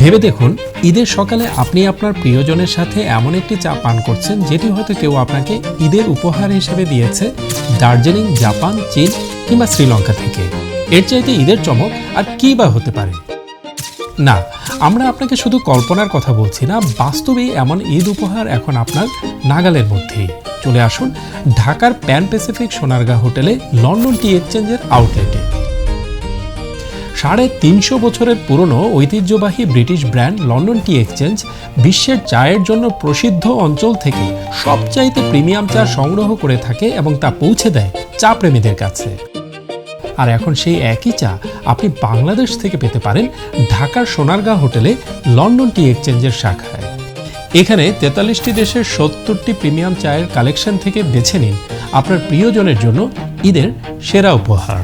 ভেবে দেখুন, ঈদের সকালে আপনি আপনার প্রিয়জনের সাথে এমন একটি চা পান করছেন যেটি হয়তো কেউ আপনাকে ঈদের উপহার হিসেবে দিয়েছে দার্জিলিং, জাপান, চীন কিংবা শ্রীলঙ্কা থেকে। এর চাইতে ঈদের চমক আর কী বা হতে পারে? না, আমরা আপনাকে শুধু কল্পনার কথা বলছি না, বাস্তবেই এমন ঈদ উপহার এখন আপনার নাগালের মধ্যেই। চলে আসুন ঢাকার প্যান প্যাসিফিক সোনারগাঁ হোটেলে লন্ডন টি এক্সচেঞ্জের আউটলেটে। 350 বছরের পুরনো ঐতিহ্যবাহী ব্রিটিশ ব্র্যান্ড লন্ডন টি এক্সচেঞ্জ বিশ্বের চায়ের জন্য প্রসিদ্ধ অঞ্চল থেকে সবচাইতে প্রিমিয়াম চা সংগ্রহ করে থাকে এবং তা পৌঁছে দেয় চা প্রেমীদের কাছে। আর এখন সেই একই চা আপনি বাংলাদেশ থেকে পেতে পারেন ঢাকার সোনারগাঁ হোটেলে লন্ডন টি এক্সচেঞ্জের শাখায়। এখানে 43টি দেশের 70টি প্রিমিয়াম চায়ের কালেকশন থেকে বেছে নিন আপনার প্রিয়জনের জন্য ঈদের সেরা উপহার।